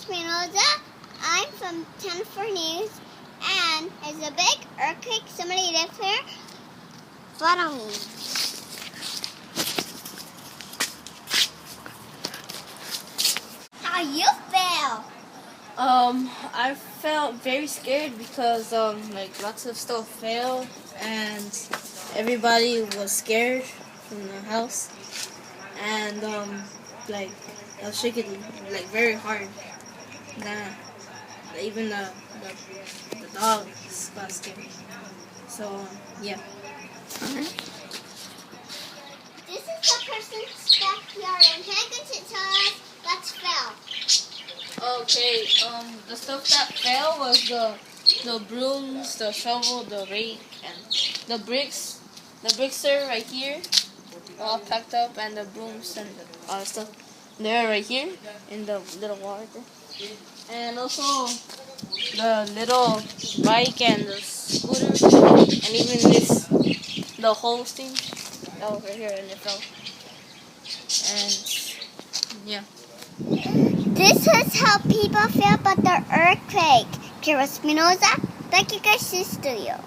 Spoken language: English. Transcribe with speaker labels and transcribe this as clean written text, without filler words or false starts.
Speaker 1: Espinoza. I'm from 10 News, and there's a big earthquake. Somebody lives here. Follow me. How you feel?
Speaker 2: I felt very scared because lots of stuff fell and everybody was scared from the house, and I was shaking very hard. Even the dogs got scared. So yeah.
Speaker 1: This is the person's backyard, and can I go to tell us what fell?
Speaker 2: Okay, the stuff that fell was the brooms, the shovel, the rake, and the bricks. The bricks are right here, all packed up, and the brooms and the other stuff, they're right here in the little water there. And also the little bike and the scooter, and even the whole thing that was right here, and it fell. And yeah.
Speaker 1: This is how people feel about the earthquake. Kira Espinoza, thank you guys, Studio.